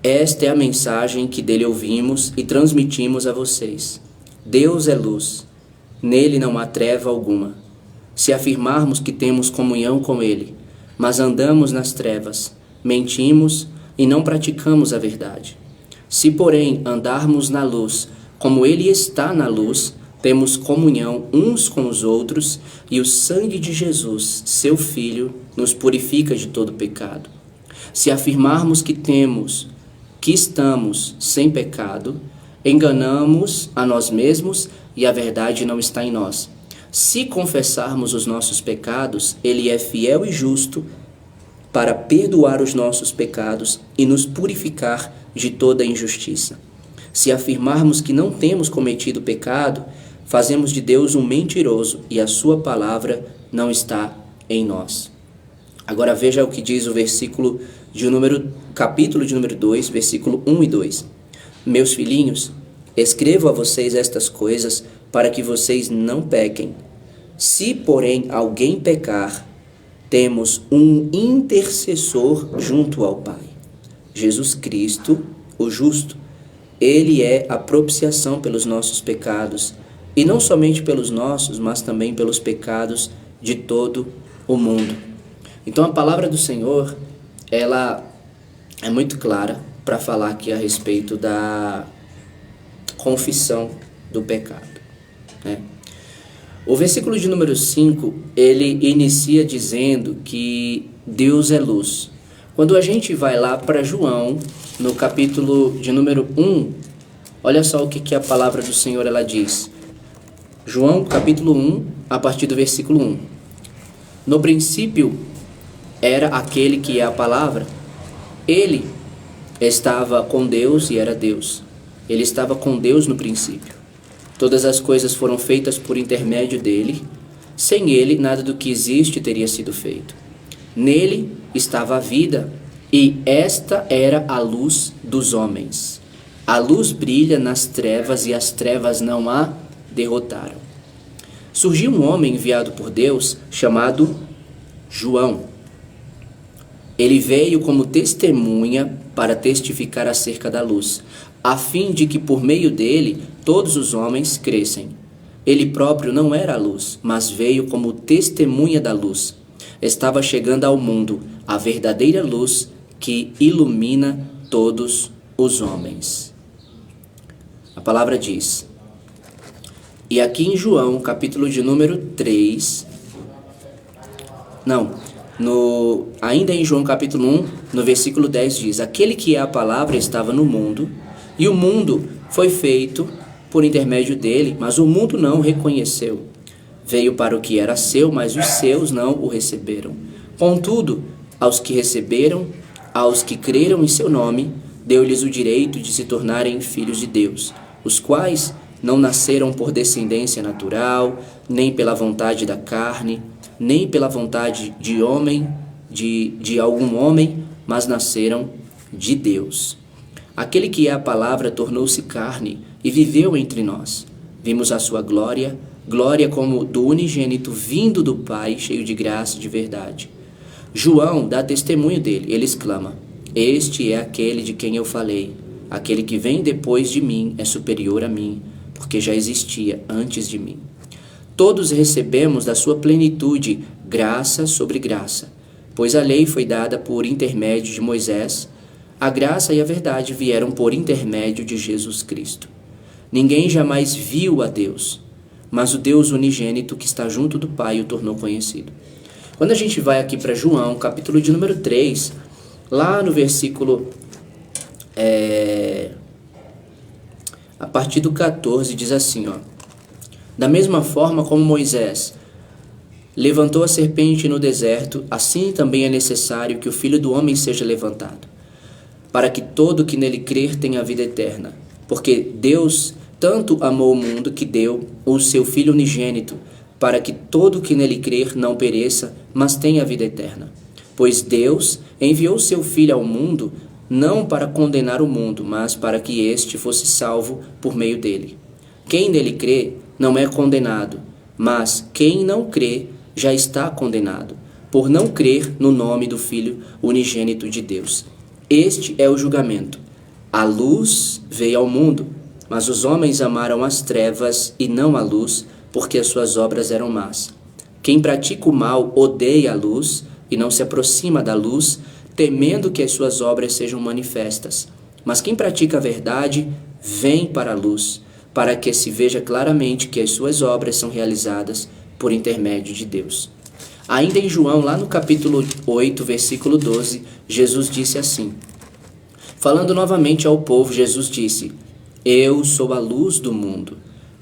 Esta é a mensagem que dele ouvimos e transmitimos a vocês. Deus é luz, nele não há treva alguma. Se afirmarmos que temos comunhão com ele, mas andamos nas trevas, mentimos e não praticamos a verdade. Se, porém, andarmos na luz, como ele está na luz, temos comunhão uns com os outros, e o sangue de Jesus, seu Filho, nos purifica de todo pecado. Se afirmarmos que estamos sem pecado, enganamos a nós mesmos e a verdade não está em nós. Se confessarmos os nossos pecados, ele é fiel e justo para perdoar os nossos pecados e nos purificar de toda injustiça. Se afirmarmos que não temos cometido pecado, fazemos de Deus um mentiroso e a sua palavra não está em nós. Agora veja o que diz o capítulo de número 2, versículo 1 e 2. Meus filhinhos, escrevo a vocês estas coisas para que vocês não pequem. Se, porém, alguém pecar, temos um intercessor junto ao Pai, Jesus Cristo, o justo. Ele é a propiciação pelos nossos pecados, e não somente pelos nossos, mas também pelos pecados de todo o mundo. Então a palavra do Senhor, ela é muito clara para falar aqui a respeito da confissão do pecado, né? O versículo de número 5, ele inicia dizendo que Deus é luz. Quando a gente vai lá para João, no capítulo de número 1, olha só o que a palavra do Senhor ela diz. João, capítulo 1, a partir do versículo 1. No princípio era aquele que é a palavra. Ele estava com Deus e era Deus. Ele estava com Deus no princípio. Todas as coisas foram feitas por intermédio dele. Sem ele, nada do que existe teria sido feito. Nele estava a vida, e esta era a luz dos homens. A luz brilha nas trevas, e as trevas não a derrotaram. Surgiu um homem enviado por Deus, chamado João. Ele veio como testemunha para testificar acerca da luz, a fim de que por meio dele todos os homens crescem. Ele próprio não era a luz, mas veio como testemunha da luz. Estava chegando ao mundo a verdadeira luz que ilumina todos os homens. A palavra diz, e aqui em João, capítulo de número 3, ainda em João capítulo 1, no versículo 10 diz, aquele que é a palavra estava no mundo, e o mundo foi feito por intermédio dele, mas o mundo não o reconheceu. Veio para o que era seu, mas os seus não o receberam. Contudo, aos que receberam, aos que creram em seu nome, deu-lhes o direito de se tornarem filhos de Deus, os quais não nasceram por descendência natural, nem pela vontade da carne, nem pela vontade de algum homem, mas nasceram de Deus. Aquele que é a palavra tornou-se carne e viveu entre nós. Vimos a sua glória, glória como do unigênito vindo do Pai, cheio de graça e de verdade. João dá testemunho dele, ele exclama, este é aquele de quem eu falei, aquele que vem depois de mim é superior a mim, porque já existia antes de mim. Todos recebemos da sua plenitude graça sobre graça, pois a lei foi dada por intermédio de Moisés, a graça e a verdade vieram por intermédio de Jesus Cristo. Ninguém jamais viu a Deus, mas o Deus unigênito que está junto do Pai o tornou conhecido. Quando a gente vai aqui para João, capítulo de número 3, lá no versículo, a partir do 14, diz assim, ó, da mesma forma como Moisés levantou a serpente no deserto, assim também é necessário que o Filho do Homem seja levantado, para que todo que nele crer tenha vida eterna. Porque Deus tanto amou o mundo que deu o seu Filho unigênito, para que todo que nele crer não pereça, mas tenha vida eterna. Pois Deus enviou seu Filho ao mundo, não para condenar o mundo, mas para que este fosse salvo por meio dele. Quem nele crê não é condenado, mas quem não crê já está condenado, por não crer no nome do Filho unigênito de Deus. Este é o julgamento. A luz veio ao mundo, mas os homens amaram as trevas e não a luz, porque as suas obras eram más. Quem pratica o mal odeia a luz e não se aproxima da luz, temendo que as suas obras sejam manifestas. Mas quem pratica a verdade vem para a luz, para que se veja claramente que as suas obras são realizadas por intermédio de Deus. Ainda em João, lá no capítulo 8, versículo 12, Jesus disse assim: falando novamente ao povo, Jesus disse: eu sou a luz do mundo.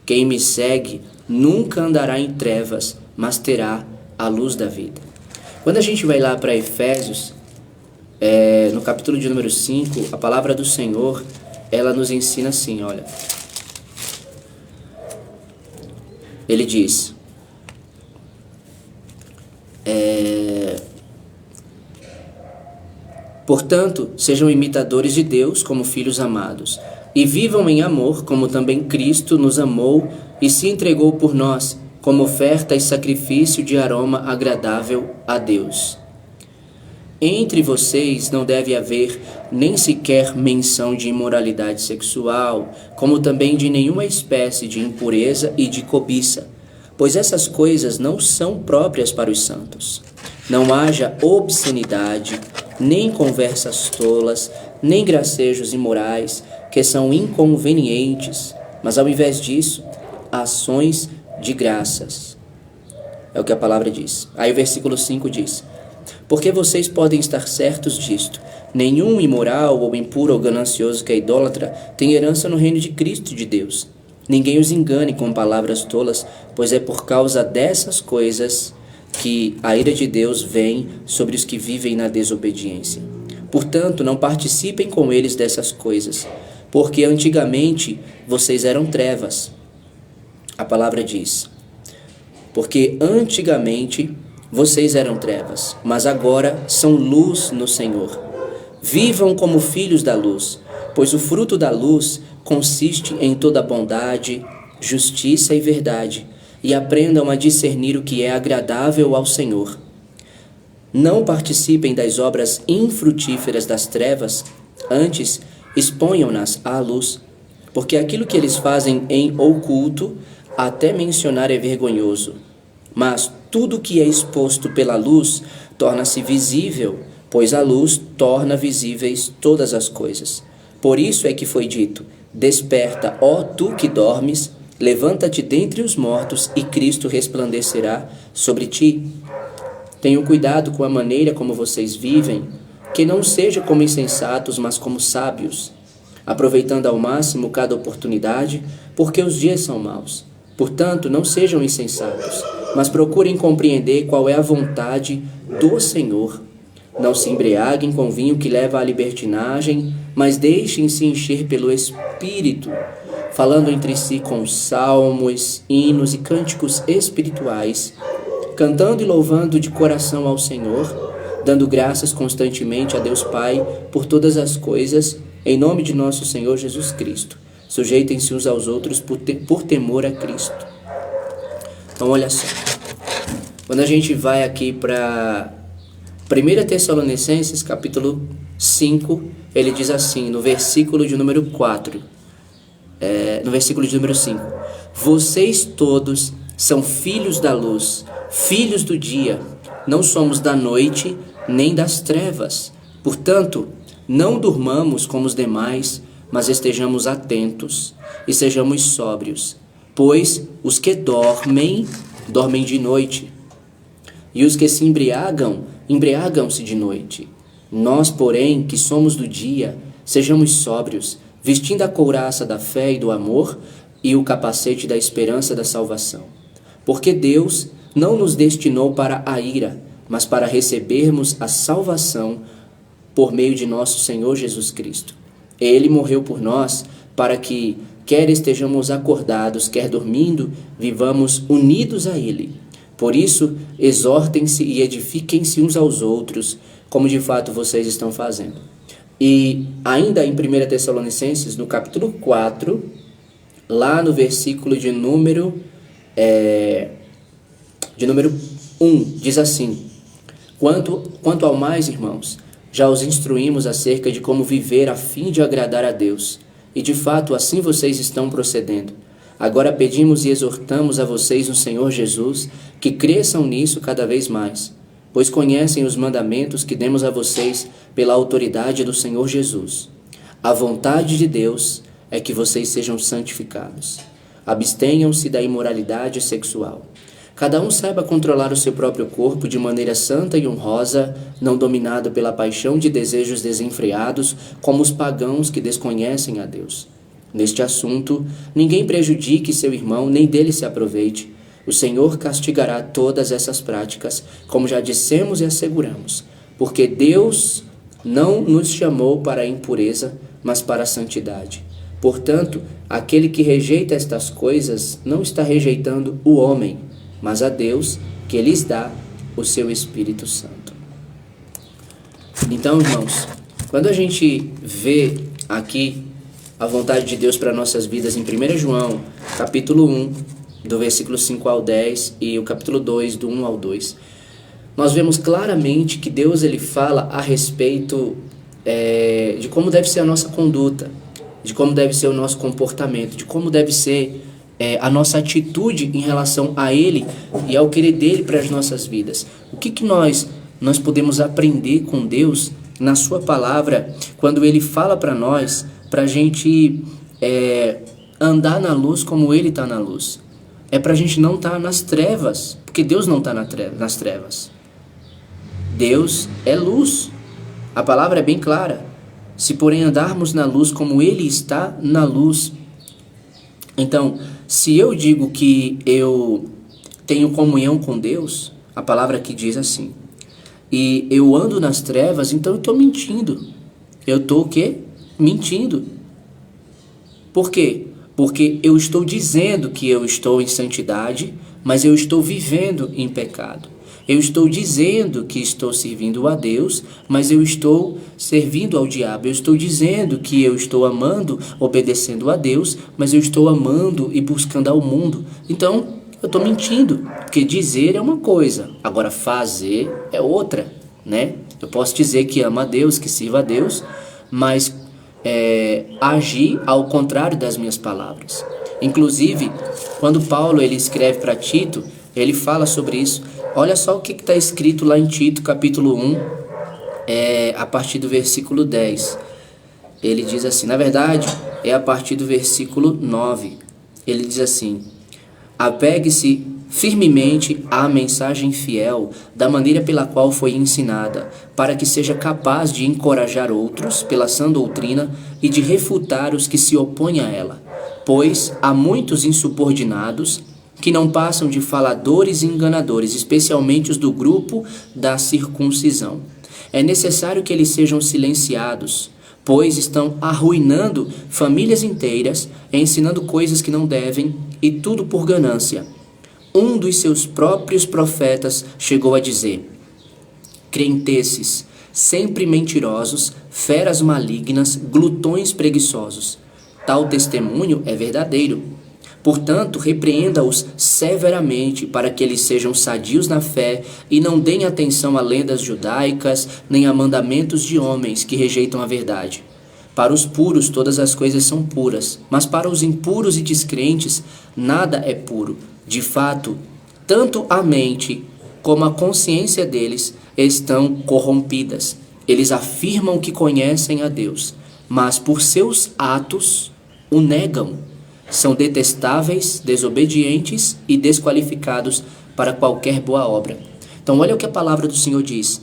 Quem me segue nunca andará em trevas, mas terá a luz da vida. Quando a gente vai lá para Efésios, no capítulo de número 5, a palavra do Senhor, ela nos ensina assim, olha. Ele diz: portanto, sejam imitadores de Deus como filhos amados, e vivam em amor, como também Cristo nos amou e se entregou por nós, como oferta e sacrifício de aroma agradável a Deus. Entre vocês não deve haver nem sequer menção de imoralidade sexual, como também de nenhuma espécie de impureza e de cobiça, pois essas coisas não são próprias para os santos. Não haja obscenidade, nem conversas tolas, nem gracejos imorais, que são inconvenientes, mas ao invés disso, ações de graças. É o que a palavra diz. Aí o versículo 5 diz: porque vocês podem estar certos disto: nenhum imoral ou impuro ou ganancioso que é idólatra tem herança no reino de Cristo e de Deus. Ninguém os engane com palavras tolas, pois é por causa dessas coisas que a ira de Deus vem sobre os que vivem na desobediência. Portanto, não participem com eles dessas coisas, porque antigamente vocês eram trevas. A palavra diz: porque antigamente vocês eram trevas, mas agora são luz no Senhor. Vivam como filhos da luz, pois o fruto da luz consiste em toda bondade, justiça e verdade, e aprendam a discernir o que é agradável ao Senhor. Não participem das obras infrutíferas das trevas, antes exponham-nas à luz, porque aquilo que eles fazem em oculto, até mencionar é vergonhoso. Mas tudo que é exposto pela luz torna-se visível, pois a luz torna visíveis todas as coisas. Por isso é que foi dito: desperta, ó tu que dormes, levanta-te dentre os mortos e Cristo resplandecerá sobre ti. Tenham cuidado com a maneira como vocês vivem, que não seja como insensatos, mas como sábios, aproveitando ao máximo cada oportunidade, porque os dias são maus. Portanto, não sejam insensatos, mas procurem compreender qual é a vontade do Senhor. Não se embriaguem com vinho que leva à libertinagem, mas deixem-se encher pelo Espírito, falando entre si com salmos, hinos e cânticos espirituais, cantando e louvando de coração ao Senhor, dando graças constantemente a Deus Pai por todas as coisas, em nome de nosso Senhor Jesus Cristo. Sujeitem-se uns aos outros por temor a Cristo. Então, olha só. Quando a gente vai aqui para 1 Tessalonicenses, capítulo 5, ele diz assim, no versículo de número 4, no versículo de número 5: vocês todos são filhos da luz, filhos do dia, não somos da noite nem das trevas. Portanto, não durmamos como os demais, mas estejamos atentos e sejamos sóbrios, pois os que dormem, dormem de noite, e os que se embriagam, embriagam-se de noite. Nós, porém, que somos do dia, sejamos sóbrios, vestindo a couraça da fé e do amor e o capacete da esperança da salvação. Porque Deus não nos destinou para a ira, mas para recebermos a salvação por meio de nosso Senhor Jesus Cristo. Ele morreu por nós para que, quer estejamos acordados, quer dormindo, vivamos unidos a Ele. Por isso, exortem-se e edifiquem-se uns aos outros, como de fato vocês estão fazendo. E ainda em 1 Tessalonicenses, no capítulo 4, lá no versículo de número 1, diz assim: Quanto ao mais, irmãos, Já os instruímos acerca de como viver a fim de agradar a Deus. E de fato, assim vocês estão procedendo. Agora pedimos e exortamos a vocês no Senhor Jesus que cresçam nisso cada vez mais, pois conhecem os mandamentos que demos a vocês pela autoridade do Senhor Jesus. A vontade de Deus é que vocês sejam santificados. Abstenham-se da imoralidade sexual. Cada um saiba controlar o seu próprio corpo de maneira santa e honrosa, não dominado pela paixão de desejos desenfreados, como os pagãos que desconhecem a Deus. Neste assunto, ninguém prejudique seu irmão, nem dele se aproveite. O Senhor castigará todas essas práticas, como já dissemos e asseguramos, porque Deus não nos chamou para a impureza, mas para a santidade. Portanto, aquele que rejeita estas coisas não está rejeitando o homem, mas a Deus, que lhes dá o seu Espírito Santo. Então, irmãos, quando a gente vê aqui a vontade de Deus para nossas vidas em 1 João, capítulo 1, do versículo 5 ao 10, e o capítulo 2, do 1 ao 2, nós vemos claramente que Deus ele fala a respeito de como deve ser a nossa conduta, de como deve ser o nosso comportamento, de como deve ser a nossa atitude em relação a Ele e ao querer dele para as nossas vidas. O que nós podemos aprender com Deus na sua palavra, quando Ele fala para nós, para a gente andar na luz como Ele está na luz. É para a gente não estar nas trevas, porque Deus não está nas trevas. Deus é luz. A palavra é bem clara. Se porém andarmos na luz como Ele está na luz. Então, se eu digo que eu tenho comunhão com Deus, a palavra aqui diz assim, e eu ando nas trevas, então eu estou mentindo. Eu estou o quê? Mentindo. Por quê? Porque eu estou dizendo que eu estou em santidade, mas eu estou vivendo em pecado. Eu estou dizendo que estou servindo a Deus, mas eu estou servindo ao diabo. Eu estou dizendo que eu estou amando, obedecendo a Deus, mas eu estou amando e buscando ao mundo. Então, eu estou mentindo, porque dizer é uma coisa, agora fazer é outra, né? Eu posso dizer que amo a Deus, que sirvo a Deus, mas agir ao contrário das minhas palavras. Inclusive, quando Paulo ele escreve para Tito, ele fala sobre isso. Olha só o que está escrito lá em Tito, capítulo 1, a partir do versículo 10. Ele diz assim, na verdade, é a partir do versículo 9. Ele diz assim, apegue-se firmemente à mensagem fiel, da maneira pela qual foi ensinada, para que seja capaz de encorajar outros pela sã doutrina e de refutar os que se opõem a ela. Pois há muitos insubordinados que não passam de faladores e enganadores, especialmente os do grupo da circuncisão. É necessário que eles sejam silenciados, pois estão arruinando famílias inteiras, ensinando coisas que não devem, e tudo por ganância. Um dos seus próprios profetas chegou a dizer, crenteces, sempre mentirosos, feras malignas, glutões preguiçosos. Tal testemunho é verdadeiro. Portanto, repreenda-os severamente para que eles sejam sadios na fé e não deem atenção a lendas judaicas nem a mandamentos de homens que rejeitam a verdade. Para os puros todas as coisas são puras, mas para os impuros e descrentes nada é puro. De fato, tanto a mente como a consciência deles estão corrompidas. Eles afirmam que conhecem a Deus, mas por seus atos o negam. São detestáveis, desobedientes e desqualificados para qualquer boa obra. Então olha o que a palavra do Senhor diz.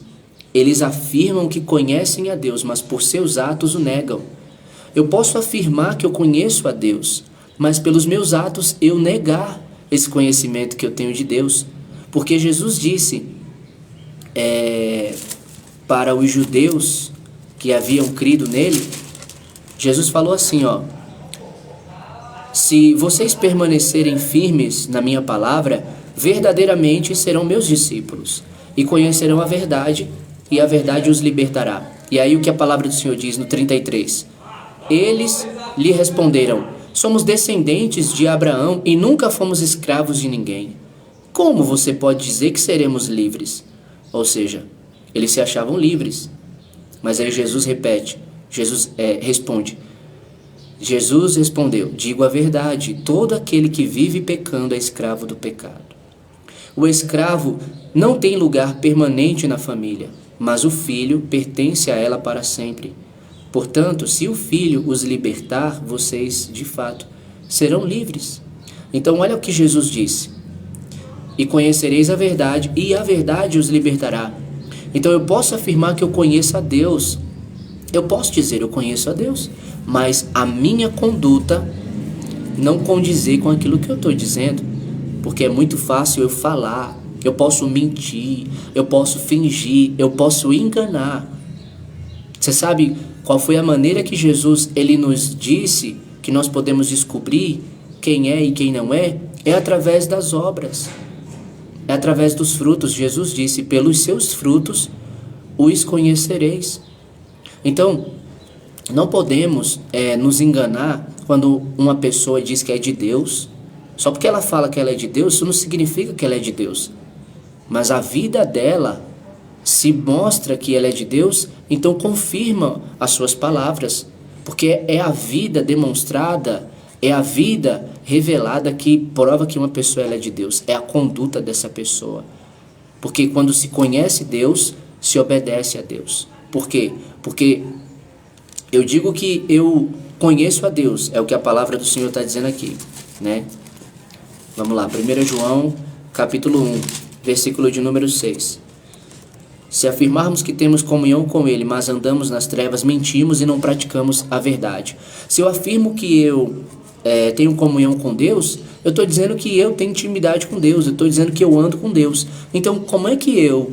Eles afirmam que conhecem a Deus, mas por seus atos o negam. Eu posso afirmar que eu conheço a Deus, mas pelos meus atos eu negar esse conhecimento que eu tenho de Deus. Porque Jesus disse para os judeus que haviam crido nele, Jesus falou assim, se vocês permanecerem firmes na minha palavra, verdadeiramente serão meus discípulos e conhecerão a verdade, e a verdade os libertará. E aí o que a palavra do Senhor diz no 33? Eles lhe responderam, somos descendentes de Abraão e nunca fomos escravos de ninguém. Como você pode dizer que seremos livres? Ou seja, eles se achavam livres. Mas aí Jesus responde. Jesus respondeu: digo a verdade, todo aquele que vive pecando é escravo do pecado. O escravo não tem lugar permanente na família, mas o filho pertence a ela para sempre. Portanto, se o filho os libertar, vocês, de fato, serão livres. Então, olha o que Jesus disse. E conhecereis a verdade, e a verdade os libertará. Então, eu posso afirmar que eu conheço a Deus. Eu posso dizer, eu conheço a Deus. Mas a minha conduta não condizer com aquilo que eu estou dizendo. Porque é muito fácil eu falar. Eu posso mentir, eu posso fingir, eu posso enganar. Você sabe qual foi a maneira que Jesus ele nos disse que nós podemos descobrir quem é e quem não é? É através das obras, é através dos frutos. Jesus disse: pelos seus frutos os conhecereis. Então, não podemos nos enganar quando uma pessoa diz que é de Deus. Só porque ela fala que ela é de Deus, isso não significa que ela é de Deus. Mas a vida dela se mostra que ela é de Deus, então confirma as suas palavras. Porque é a vida demonstrada, é a vida revelada que prova que uma pessoa ela é de Deus. É a conduta dessa pessoa. Porque quando se conhece Deus, se obedece a Deus. Por quê? Porque eu digo que eu conheço a Deus, é o que a palavra do Senhor está dizendo aqui, né? Vamos lá, 1 João, capítulo 1, versículo de número 6. Se afirmarmos que temos comunhão com Ele, mas andamos nas trevas, mentimos e não praticamos a verdade. Se eu afirmo que eu tenho comunhão com Deus, eu estou dizendo que eu tenho intimidade com Deus, eu estou dizendo que eu ando com Deus. Então, como é que eu,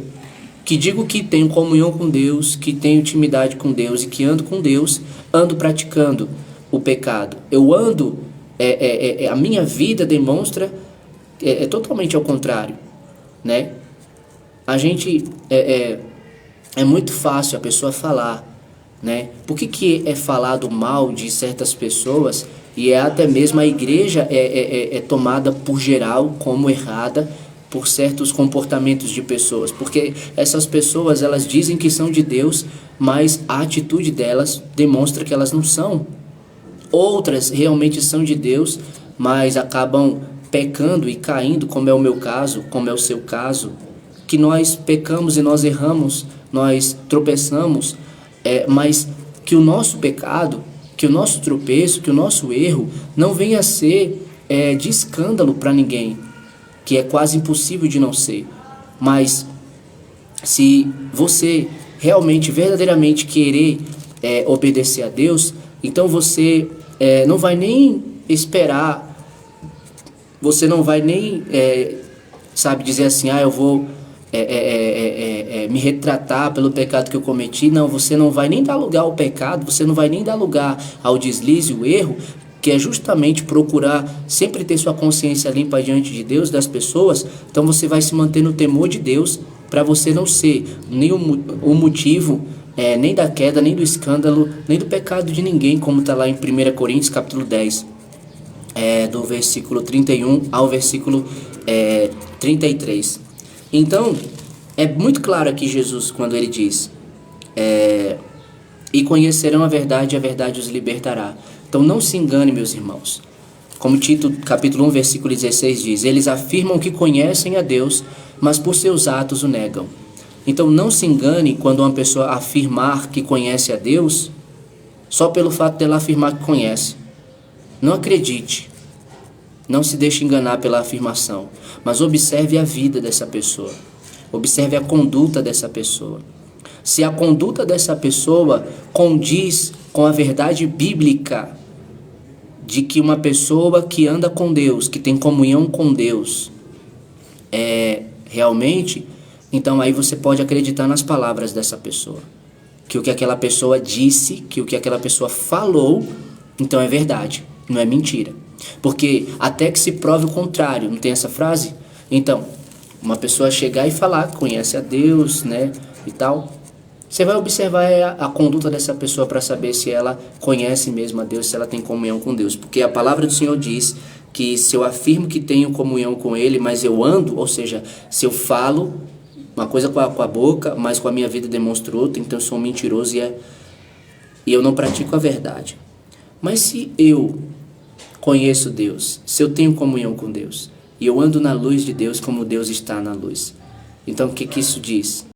que digo que tenho comunhão com Deus, que tenho intimidade com Deus e que ando com Deus, ando praticando o pecado? Eu ando, a minha vida demonstra totalmente ao contrário, né? A gente, é muito fácil a pessoa falar, né? Por que é falado mal de certas pessoas e até mesmo a igreja é tomada por geral como errada por certos comportamentos de pessoas? Porque essas pessoas, elas dizem que são de Deus, mas a atitude delas demonstra que elas não são. Outras realmente são de Deus, mas acabam pecando e caindo, como é o meu caso, como é o seu caso, que nós pecamos e nós erramos, nós tropeçamos, mas que o nosso pecado, que o nosso tropeço, que o nosso erro não venha a ser de escândalo para ninguém, que é quase impossível de não ser. Mas se você realmente, verdadeiramente querer obedecer a Deus, então você não vai nem esperar, você não vai nem, dizer assim, eu vou me retratar pelo pecado que eu cometi. Não, você não vai nem dar lugar ao pecado, você não vai nem dar lugar ao deslize, o erro, que é justamente procurar sempre ter sua consciência limpa diante de Deus, das pessoas. Então você vai se manter no temor de Deus, para você não ser nem o motivo nem da queda, nem do escândalo, nem do pecado de ninguém, como está lá em 1 Coríntios capítulo 10, do versículo 31 ao versículo 33. Então, é muito claro aqui Jesus quando ele diz, e conhecerão a verdade os libertará. Então não se engane, meus irmãos. Como Tito capítulo 1, versículo 16 diz, eles afirmam que conhecem a Deus, mas por seus atos o negam. Então não se engane quando uma pessoa afirmar que conhece a Deus, só pelo fato dela afirmar que conhece. Não acredite. Não se deixe enganar pela afirmação, mas observe a vida dessa pessoa. Observe a conduta dessa pessoa. Se a conduta dessa pessoa condiz com a verdade bíblica de que uma pessoa que anda com Deus, que tem comunhão com Deus, realmente, então aí você pode acreditar nas palavras dessa pessoa. Que o que aquela pessoa disse, que o que aquela pessoa falou, então é verdade, não é mentira. Porque até que se prove o contrário, não tem essa frase? Então, uma pessoa chegar e falar que conhece a Deus, né, e tal, você vai observar a conduta dessa pessoa para saber se ela conhece mesmo a Deus, se ela tem comunhão com Deus. Porque a palavra do Senhor diz que se eu afirmo que tenho comunhão com Ele, mas eu ando, ou seja, se eu falo uma coisa com a boca, mas com a minha vida demonstro outra, então eu sou um mentiroso e eu não pratico a verdade. Mas se eu conheço Deus, se eu tenho comunhão com Deus, e eu ando na luz de Deus como Deus está na luz, então o que isso diz?